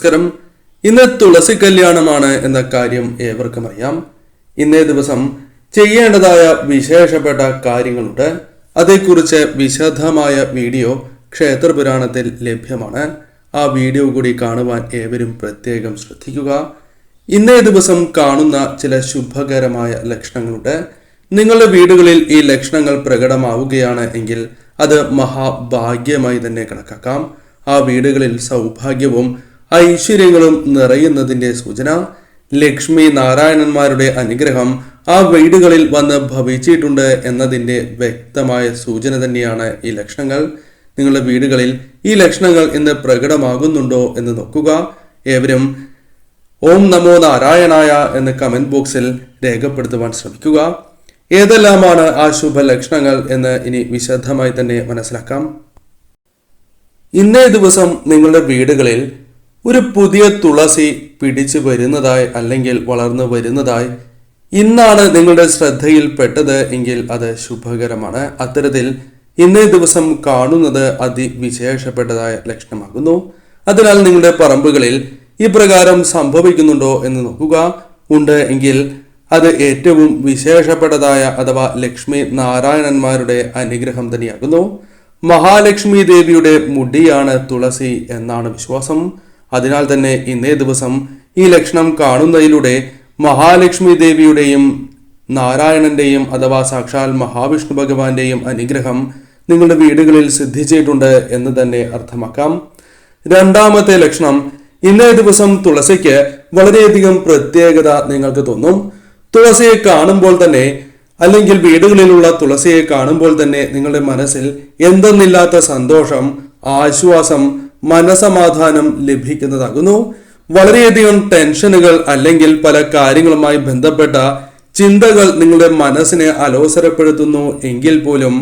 നമസ്കാരം. ഇന്ന് തുളസി കല്യാണമാണ് എന്ന കാര്യം ഏവർക്കും അറിയാം. ഇന്നേ ദിവസം ചെയ്യേണ്ടതായ വിശേഷപ്പെട്ട കാര്യങ്ങളുണ്ട്. അതേക്കുറിച്ച് വിശദമായ വീഡിയോ ക്ഷേത്രപുരാണത്തിൽ ലഭ്യമാണ്. ആ വീഡിയോ കൂടി കാണുവാൻ ഏവരും പ്രത്യേകം ശ്രദ്ധിക്കുക. ഇന്നേ ദിവസം കാണുന്ന ചില ശുഭകരമായ ലക്ഷണങ്ങളുണ്ട്. നിങ്ങളുടെ വീടുകളിൽ ഈ ലക്ഷണങ്ങൾ പ്രകടമാവുകയാണ് എങ്കിൽ അത് മഹാഭാഗ്യമായി തന്നെ കണക്കാക്കാം. ആ വീടുകളിൽ സൗഭാഗ്യവും ഐശ്വര്യങ്ങളും നിറയുന്നതിന്റെ സൂചന. ലക്ഷ്മി നാരായണന്മാരുടെ അനുഗ്രഹം ആ വീടുകളിൽ വന്ന് ഭവിച്ചിട്ടുണ്ട് എന്നതിന്റെ വ്യക്തമായ സൂചന തന്നെയാണ് ഈ ലക്ഷണങ്ങൾ. നിങ്ങളുടെ വീടുകളിൽ ഈ ലക്ഷണങ്ങൾ ഇന്ന് പ്രകടമാകുന്നുണ്ടോ എന്ന് നോക്കുക. ഏവരും ഓം നമോ നാരായണായ എന്ന് കമന്റ് ബോക്സിൽ രേഖപ്പെടുത്തുവാൻ ശ്രമിക്കുക. ഏതെല്ലാമാണ് ആ ശുഭ ലക്ഷണങ്ങൾ എന്ന് ഇനി വിശദമായി തന്നെ മനസ്സിലാക്കാം. ഇന്നേ ദിവസം നിങ്ങളുടെ വീടുകളിൽ ഒരു പുതിയ തുളസി പിടിച്ചു വരുന്നതായി അല്ലെങ്കിൽ വളർന്നു വരുന്നതായി ഇന്നാണ് നിങ്ങളുടെ ശ്രദ്ധയിൽപ്പെട്ടത് എങ്കിൽ അത് ശുഭകരമാണ്. അത്തരത്തിൽ ഇന്നേ ദിവസം കാണുന്നത് അതിവിശേഷപ്പെട്ടതായ ലക്ഷണമാകുന്നു. അതിനാൽ നിങ്ങളുടെ പറമ്പുകളിൽ ഇപ്രകാരം സംഭവിക്കുന്നുണ്ടോ എന്ന് നോക്കുക. ഉണ്ട് എങ്കിൽ അത് ഏറ്റവും വിശേഷപ്പെട്ടതായ അഥവാ ലക്ഷ്മി നാരായണന്മാരുടെ അനുഗ്രഹം തന്നെയാകുന്നു. മഹാലക്ഷ്മി ദേവിയുടെ മുടിയാണ് തുളസി എന്നാണ് വിശ്വാസം. അതിനാൽ തന്നെ ഇന്നേ ദിവസം ഈ ലക്ഷണം കാണുന്നതിലൂടെ മഹാലക്ഷ്മി ദേവിയുടെയും നാരായണന്റെയും അഥവാ സാക്ഷാൽ മഹാവിഷ്ണു ഭഗവാന്റെയും അനുഗ്രഹം നിങ്ങളുടെ വീടുകളിൽ സിദ്ധിച്ചിട്ടുണ്ട് എന്ന് തന്നെ അർത്ഥമാക്കാം. രണ്ടാമത്തെ ലക്ഷണം, ഇന്നേ ദിവസം തുളസിക്ക് വളരെയധികം പ്രത്യേകത നിങ്ങൾക്ക് തോന്നും. തുളസിയെ കാണുമ്പോൾ തന്നെ അല്ലെങ്കിൽ വീടുകളിലുള്ള തുളസിയെ കാണുമ്പോൾ തന്നെ നിങ്ങളുടെ മനസ്സിൽ എന്തെന്നില്ലാത്ത സന്തോഷം, ആശ്വാസം, മനസമാധാനം ലഭിക്കുന്നതാകുന്നു. വളരെയധികം ടെൻഷനുകൾ അല്ലെങ്കിൽ പല കാര്യങ്ങളുമായി ബന്ധപ്പെട്ട ചിന്തകൾ നിങ്ങളുടെ മനസ്സിനെ അലോസരപ്പെടുത്തുന്നു എങ്കിൽ പോലും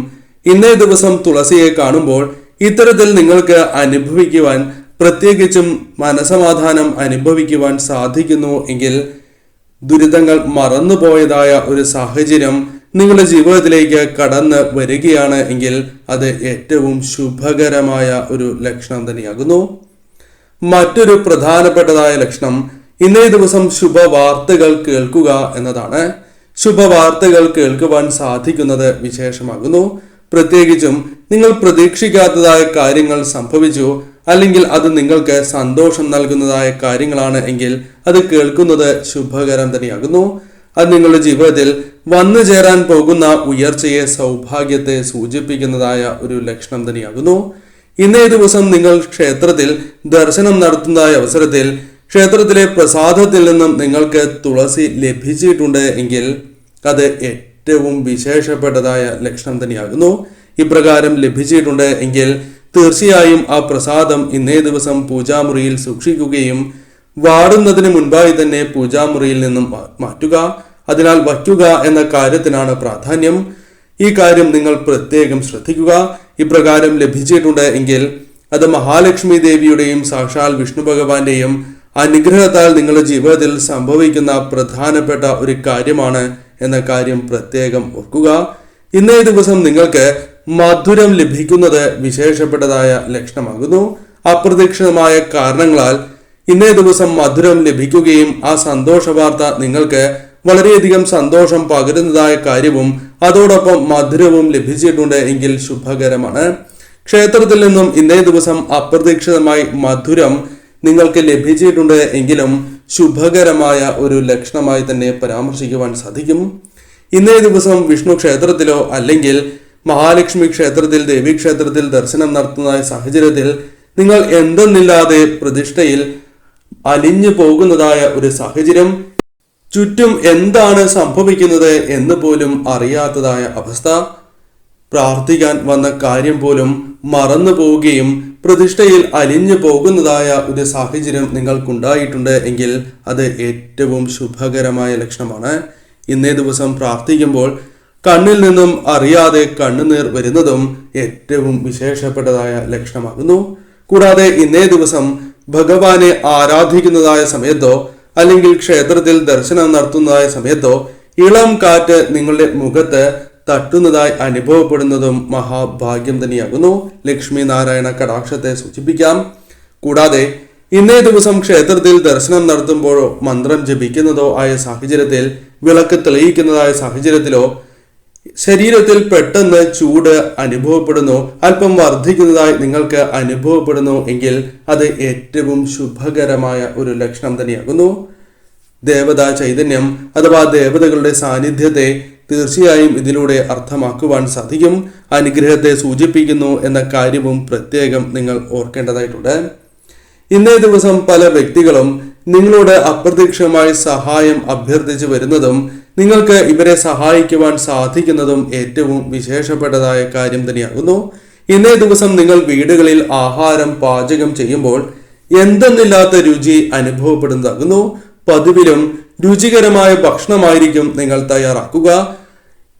ഇന്നേ ദിവസം തുളസിയെ കാണുമ്പോൾ ഇത്തരത്തിൽ നിങ്ങൾക്ക് അനുഭവിക്കുവാൻ, പ്രത്യേകിച്ചും മനസമാധാനം അനുഭവിക്കുവാൻ സാധിക്കുന്നു എങ്കിൽ ദുരിതങ്ങൾ മറന്നുപോയതായ ഒരു സാഹചര്യം നിങ്ങളുടെ ജീവിതത്തിലേക്ക് കടന്ന് വരികയാണ് എങ്കിൽ അത് ഏറ്റവും ശുഭകരമായ ഒരു ലക്ഷണം തന്നെയാകുന്നു. മറ്റൊരു പ്രധാനപ്പെട്ടതായ ലക്ഷണം, ഇന്നേ ദിവസം ശുഭവാർത്തകൾ കേൾക്കുക എന്നതാണ്. ശുഭവാർത്തകൾ കേൾക്കുവാൻ സാധിക്കുന്നത് വിശേഷമാകുന്നു. പ്രത്യേകിച്ചും നിങ്ങൾ പ്രതീക്ഷിക്കാത്തതായ കാര്യങ്ങൾ സംഭവിച്ചു അല്ലെങ്കിൽ അത് നിങ്ങൾക്ക് സന്തോഷം നൽകുന്നതായ കാര്യങ്ങളാണ് എങ്കിൽ അത് കേൾക്കുന്നത് ശുഭകരം തന്നെയാകുന്നു. അത് നിങ്ങളുടെ ജീവിതത്തിൽ വന്നു ചേരാൻ പോകുന്ന ഉയർച്ചയെ, സൗഭാഗ്യത്തെ സൂചിപ്പിക്കുന്നതായ ഒരു ലക്ഷണം തന്നെയാകുന്നു. ഇന്നേ ദിവസം നിങ്ങൾ ക്ഷേത്രത്തിൽ ദർശനം നടത്തുന്നതായ അവസരത്തിൽ ക്ഷേത്രത്തിലെ പ്രസാദത്തിൽ നിന്നും നിങ്ങൾക്ക് തുളസി ലഭിച്ചിട്ടുണ്ട് എങ്കിൽ അത് ഏറ്റവും വിശേഷപ്പെട്ടതായ ലക്ഷണം തന്നെയാകുന്നു. ഇപ്രകാരം ലഭിച്ചിട്ടുണ്ട് എങ്കിൽ തീർച്ചയായും ആ പ്രസാദം ഇന്നേ ദിവസം പൂജാമുറിയിൽ സൂക്ഷിക്കുകയും വാടുന്നതിന് മുൻപായി തന്നെ പൂജാമുറിയിൽ നിന്നും മാറ്റുക. അതിനാൽ വയ്ക്കുക എന്ന കാര്യത്തിനാണ് പ്രാധാന്യം. ഈ കാര്യം നിങ്ങൾ പ്രത്യേകം ശ്രദ്ധിക്കുക. ഇപ്രകാരം ലഭിച്ചിട്ടുണ്ട് എങ്കിൽ അത് മഹാലക്ഷ്മി ദേവിയുടെയും സാക്ഷാൽ വിഷ്ണു ഭഗവാന്റെയും അനുഗ്രഹത്താൽ നിങ്ങളുടെ ജീവിതത്തിൽ സംഭവിക്കുന്ന പ്രധാനപ്പെട്ട ഒരു കാര്യമാണ് എന്ന കാര്യം പ്രത്യേകം ഓർക്കുക. ഇന്നേ ദിവസം നിങ്ങൾക്ക് മധുരം ലഭിക്കുന്നത് വിശേഷപ്പെട്ടതായ ലക്ഷണമാകുന്നു. അപ്രതീക്ഷിതമായ കാരണങ്ങളാൽ ഇന്നേ ദിവസം മധുരം ലഭിക്കുകയും ആ സന്തോഷ വാർത്ത നിങ്ങൾക്ക് വളരെയധികം സന്തോഷം പകരുന്നതായ കാര്യവും അതോടൊപ്പം മധുരവും ലഭിച്ചിട്ടുണ്ട് എങ്കിൽ ശുഭകരമാണ്. ക്ഷേത്രത്തിൽ നിന്നും ഇന്നേ ദിവസം അപ്രതീക്ഷിതമായി മധുരം നിങ്ങൾക്ക് ലഭിച്ചിട്ടുണ്ട് എങ്കിലും ശുഭകരമായ ഒരു ലക്ഷണമായി തന്നെ പരാമർശിക്കുവാൻ സാധിക്കും. ഇന്നേ ദിവസം വിഷ്ണു ക്ഷേത്രത്തിലോ അല്ലെങ്കിൽ മഹാലക്ഷ്മി ക്ഷേത്രത്തിൽ, ദേവീ ക്ഷേത്രത്തിൽ ദർശനം നടത്തുന്ന സാഹചര്യത്തിൽ നിങ്ങൾ എന്തെന്നില്ലാതെ പ്രതിഷ്ഠയിൽ അലിഞ്ഞു പോകുന്നതായ ഒരു സാഹചര്യം, ചുറ്റും എന്താണ് സംഭവിക്കുന്നത് എന്ന് പോലും അറിയാത്തതായ അവസ്ഥ, പ്രാർത്ഥിക്കാൻ വന്ന കാര്യം പോലും മറന്നു പോവുകയും പ്രതിഷ്ഠയിൽ അലിഞ്ഞു പോകുന്നതായ ഒരു സാഹചര്യം നിങ്ങൾക്കുണ്ടായിട്ടുണ്ട് എങ്കിൽ അത് ഏറ്റവും ശുഭകരമായ ലക്ഷണമാണ്. ഇന്നേ ദിവസം പ്രാർത്ഥിക്കുമ്പോൾ കണ്ണിൽ നിന്നും അറിയാതെ കണ്ണുനീർ വരുന്നതും ഏറ്റവും വിശേഷപ്പെട്ടതായ ലക്ഷണമാകുന്നു. കൂടാതെ ഇന്നേ ദിവസം ഭഗവാനെ ആരാധിക്കുന്നതായ സമയത്തോ അല്ലെങ്കിൽ ക്ഷേത്രത്തിൽ ദർശനം നടത്തുന്നതായ സമയത്തോ ഇളം കാറ്റ് നിങ്ങളുടെ മുഖത്ത് തട്ടുന്നതായി അനുഭവപ്പെടുന്നതും മഹാഭാഗ്യം തന്നെയാകുന്നു. ലക്ഷ്മി നാരായണ കടാക്ഷത്തെ സൂചിപ്പിക്കാം. കൂടാതെ ഇന്നേ ദിവസം ക്ഷേത്രത്തിൽ ദർശനം നടത്തുമ്പോഴോ മന്ത്രം ജപിക്കുന്നതോ ആയ സാഹചര്യത്തിൽ, വിളക്ക് തെളിയിക്കുന്നതായ സാഹചര്യത്തിലോ ശരീരത്തിൽ പെട്ടെന്ന് ചൂട് അനുഭവപ്പെടുന്നു, അല്പം വർദ്ധിക്കുന്നതായി നിങ്ങൾക്ക് അനുഭവപ്പെടുന്നു എങ്കിൽ അത് ഏറ്റവും ശുഭകരമായ ഒരു ലക്ഷണം തന്നെയാകുന്നു. ദേവതാ ചൈതന്യം അഥവാ ദേവതകളുടെ സാന്നിധ്യത്തെ തീർച്ചയായും ഇതിലൂടെ അർത്ഥമാക്കുവാൻ സാധിക്കും. അനുഗ്രഹത്തെ സൂചിപ്പിക്കുന്നു എന്ന കാര്യവും പ്രത്യേകം നിങ്ങൾ ഓർക്കേണ്ടതായിട്ടുണ്ട്. ഇന്നേ ദിവസം പല വ്യക്തികളും നിങ്ങളോട് അപ്രതീക്ഷിതമായി സഹായം അഭ്യർത്ഥിച്ചു വരുന്നതും നിങ്ങൾക്ക് ഇവരെ സഹായിക്കുവാൻ സാധിക്കുന്നതും ഏറ്റവും വിശേഷപ്പെട്ടതായ കാര്യം തന്നെയാകുന്നു. ഇന്നേ ദിവസം നിങ്ങൾ വീടുകളിൽ ആഹാരം പാചകം ചെയ്യുമ്പോൾ എന്തെന്നില്ലാത്ത രുചി അനുഭവപ്പെടുന്നതാകുന്നു. പതിവിലും രുചികരമായ ഭക്ഷണമായിരിക്കും നിങ്ങൾ തയ്യാറാക്കുക.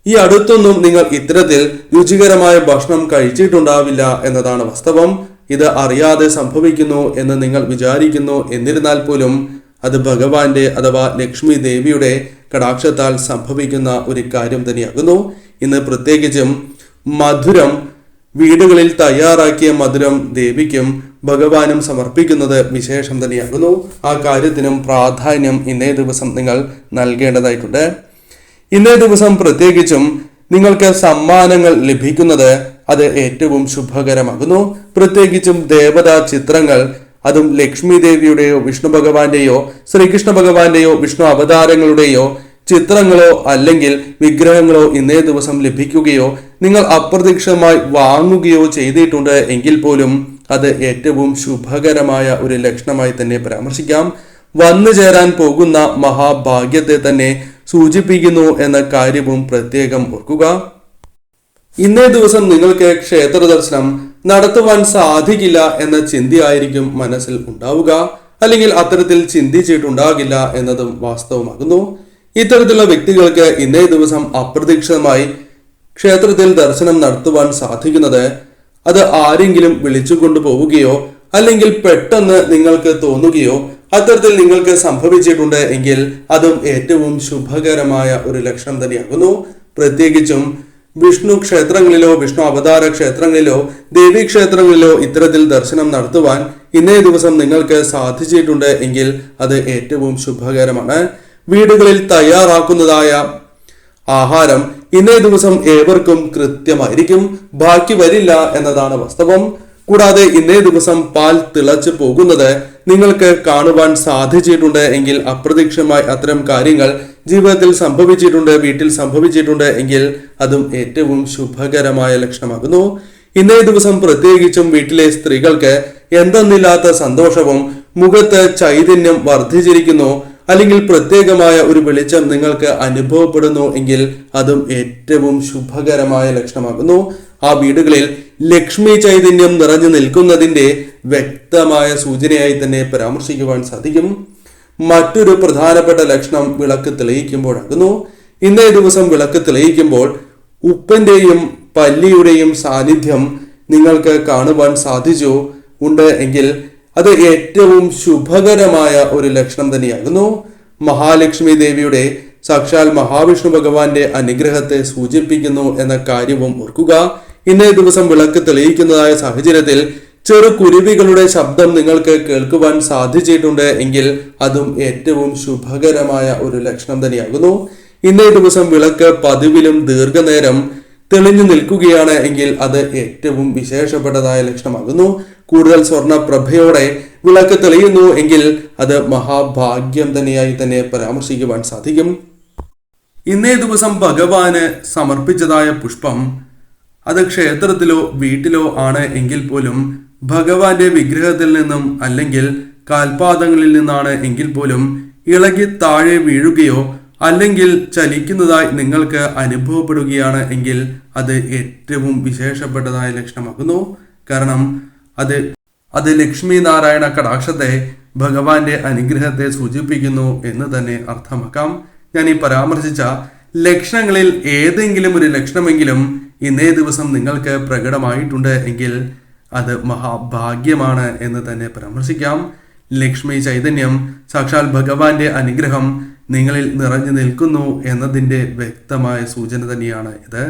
ഈ അടുത്തൊന്നും നിങ്ങൾ ഇത്തരത്തിൽ രുചികരമായ ഭക്ഷണം കഴിച്ചിട്ടുണ്ടാവില്ല എന്നതാണ് വാസ്തവം. ഇത് അറിയാതെ സംഭവിക്കുന്നു എന്ന് നിങ്ങൾ വിചാരിക്കുന്നു. എന്നിരുന്നാൽ പോലും അത് ഭഗവാന്റെ അഥവാ ലക്ഷ്മി ദേവിയുടെ കടാക്ഷത്താൽ സംഭവിക്കുന്ന ഒരു കാര്യം തന്നെയാകുന്നു. ഇന്ന് പ്രത്യേകിച്ചും മധുരം, വീടുകളിൽ തയ്യാറാക്കിയ മധുരം ദേവിക്കും ഭഗവാനും സമർപ്പിക്കുന്നത് വിശേഷം തന്നെയാകുന്നു. ആ കാര്യത്തിനും പ്രാധാന്യം ഇന്നേ ദിവസം നിങ്ങൾ നൽകേണ്ടതായിട്ടുണ്ട്. ഇന്നേ ദിവസം പ്രത്യേകിച്ചും നിങ്ങൾക്ക് സമ്മാനങ്ങൾ ലഭിക്കുന്നത് അത് ഏറ്റവും ശുഭകരമാകുന്നു. പ്രത്യേകിച്ചും ദേവതാ ചിത്രങ്ങൾ, അതും ലക്ഷ്മി ദേവിയുടെയോ വിഷ്ണു ഭഗവാന്റെയോ ശ്രീകൃഷ്ണ ഭഗവാന്റെയോ വിഷ്ണു അവതാരങ്ങളുടെയോ ചിത്രങ്ങളോ അല്ലെങ്കിൽ വിഗ്രഹങ്ങളോ ഇന്നേ ദിവസം ലഭിക്കുകയോ നിങ്ങൾ അപ്രതീക്ഷിതമായി വാങ്ങുകയോ ചെയ്തിട്ടുണ്ട് എങ്കിൽ പോലും അത് ഏറ്റവും ശുഭകരമായ ഒരു ലക്ഷണമായി തന്നെ പരാമർശിക്കാം. വന്നു ചേരാൻ പോകുന്ന മഹാഭാഗ്യത്തെ തന്നെ സൂചിപ്പിക്കുന്നു എന്ന കാര്യവും പ്രത്യേകം ഓർക്കുക. ഇന്നേ ദിവസം നിങ്ങൾക്ക് ക്ഷേത്ര ദർശനം നടത്തുവാൻ സാധിക്കില്ല എന്ന ചിന്തയായിരിക്കും മനസ്സിൽ ഉണ്ടാവുക, അല്ലെങ്കിൽ അത്തരത്തിൽ ചിന്തിച്ചിട്ടുണ്ടാകില്ല എന്നതും വാസ്തവമാകുന്നു. ഇത്തരത്തിലുള്ള വ്യക്തികൾക്ക് ഇന്നേ ദിവസം അപ്രതീക്ഷിതമായി ക്ഷേത്രത്തിൽ ദർശനം നടത്തുവാൻ സാധിക്കുന്നത് അത് ആരെങ്കിലും വിളിച്ചു കൊണ്ടുപോവുകയോ അല്ലെങ്കിൽ പെട്ടെന്ന് നിങ്ങൾക്ക് തോന്നുകയോ അത്തരത്തിൽ നിങ്ങൾക്ക് സംഭവിച്ചിട്ടുണ്ട് എങ്കിൽ അതും ഏറ്റവും ശുഭകരമായ ഒരു ലക്ഷണം തന്നെയാകുന്നു. പ്രത്യേകിച്ചും വിഷ്ണു ക്ഷേത്രങ്ങളിലോ വിഷ്ണു അവതാര ക്ഷേത്രങ്ങളിലോ ദേവീ ക്ഷേത്രങ്ങളിലോ ഇത്തരത്തിൽ ദർശനം നടത്തുവാൻ ഇന്നേ ദിവസം നിങ്ങൾക്ക് സാധിച്ചിട്ടുണ്ട് എങ്കിൽ അത് ഏറ്റവും ശുഭകരമാണ്. വീടുകളിൽ തയ്യാറാക്കുന്നതായ ആഹാരം ഇന്നേ ദിവസം ഏവർക്കും കൃത്യമായിരിക്കും, ബാക്കി വരില്ല എന്നതാണ് വാസ്തവം. കൂടാതെ ഇന്നേ ദിവസം പാൽ തിളച്ചു പോകുന്നത് നിങ്ങൾക്ക് കാണുവാൻ സാധിച്ചിട്ടുണ്ട് എങ്കിൽ, അപ്രതീക്ഷിതമായി അത്തരം കാര്യങ്ങൾ ജീവിതത്തിൽ സംഭവിച്ചിട്ടുണ്ട്, വീട്ടിൽ സംഭവിച്ചിട്ടുണ്ട് എങ്കിൽ അതും ഏറ്റവും ശുഭകരമായ ലക്ഷണമാകുന്നു. ഇന്നേ ദിവസം പ്രത്യേകിച്ചും വീട്ടിലെ സ്ത്രീകൾക്ക് എന്തെന്നില്ലാത്ത സന്തോഷവും മുഖത്ത് ചൈതന്യം വർദ്ധിച്ചിരിക്കുന്നു, അല്ലെങ്കിൽ പ്രത്യേകമായ ഒരു വെളിച്ചം നിങ്ങൾക്ക് അനുഭവപ്പെടുന്നു എങ്കിൽ അതും ഏറ്റവും ശുഭകരമായ ലക്ഷണമാകുന്നു. ആ വീടുകളിൽ ലക്ഷ്മി ചൈതന്യം നിറഞ്ഞു നിൽക്കുന്നതിന്റെ വ്യക്തമായ സൂചനയായി തന്നെ പരാമർശിക്കുവാൻ സാധിക്കും. മറ്റൊരു പ്രധാനപ്പെട്ട ലക്ഷണം വിളക്ക് തെളിയിക്കുമ്പോഴാകുന്നു. ഇന്നേ ദിവസം വിളക്ക് തെളിയിക്കുമ്പോൾ ഉപ്പന്റെയും പല്ലിയുടെയും സാന്നിധ്യം നിങ്ങൾക്ക് കാണുവാൻ സാധിച്ചു ഉണ്ട് എങ്കിൽ അത് ഏറ്റവും ശുഭകരമായ ഒരു ലക്ഷണം തന്നെയാകുന്നു. മഹാലക്ഷ്മി ദേവിയുടെ സാക്ഷാൽ മഹാവിഷ്ണു ഭഗവാന്റെ അനുഗ്രഹത്തെ സൂചിപ്പിക്കുന്നു എന്ന കാര്യവും ഓർക്കുക. ഇന്നേ ദിവസം വിളക്ക് തെളിയിക്കുന്നതായ സാഹചര്യത്തിൽ ചെറു കുരുവികളുടെ ശബ്ദം നിങ്ങൾക്ക് കേൾക്കുവാൻ സാധിച്ചിട്ടുണ്ട് എങ്കിൽ അതും ഏറ്റവും ശുഭകരമായ ഒരു ലക്ഷണം തന്നെയാകുന്നു. ഇന്നേ ദിവസം വിളക്ക് പതിവിലും ദീർഘനേരം തെളിഞ്ഞു നിൽക്കുകയാണ് എങ്കിൽ അത് ഏറ്റവും വിശേഷപ്പെട്ടതായ ലക്ഷണമാകുന്നു. കൂടുതൽ സ്വർണ്ണ പ്രഭയോടെ വിളക്ക് തെളിയുന്നു എങ്കിൽ അത് മഹാഭാഗ്യം തന്നെയായി തന്നെ പരാമർശിക്കുവാൻ സാധിക്കും. ഇന്നേ ദിവസം ഭഗവാന് സമർപ്പിച്ചതായ പുഷ്പം അത് ക്ഷേത്രത്തിലോ വീട്ടിലോ ആണ് എങ്കിൽ പോലും ഭഗവാന്റെ വിഗ്രഹത്തിൽ നിന്നും അല്ലെങ്കിൽ കാൽപാദങ്ങളിൽ നിന്നാണ് എങ്കിൽ പോലും ഇളകി താഴെ വീഴുകയോ അല്ലെങ്കിൽ ചലിക്കുന്നതായി നിങ്ങൾക്ക് അനുഭവപ്പെടുകയാണ് എങ്കിൽ അത് ഏറ്റവും വിശേഷപ്പെട്ടതായ ലക്ഷണമാകുന്നു. കാരണം അത് ലക്ഷ്മി നാരായണ കടാക്ഷത്തെ, ഭഗവാന്റെ അനുഗ്രഹത്തെ സൂചിപ്പിക്കുന്നു എന്ന് തന്നെ അർത്ഥമാക്കാം. ഞാൻ ഈ പരാമർശിച്ച ലക്ഷണങ്ങളിൽ ഏതെങ്കിലും ഒരു ലക്ഷണമെങ്കിലും ഇന്നേ ദിവസം നിങ്ങൾക്ക് പ്രകടമായിട്ടുണ്ട് എങ്കിൽ അത് മഹാഭാഗ്യമാണ് എന്ന് തന്നെ പരാമർശിക്കാം. ലക്ഷ്മി ചൈതന്യം, സാക്ഷാൽ ഭഗവാന്റെ അനുഗ്രഹം നിങ്ങളിൽ നിറഞ്ഞു നിൽക്കുന്നു എന്നതിൻ്റെ വ്യക്തമായ സൂചന തന്നെയാണ് ഇത്.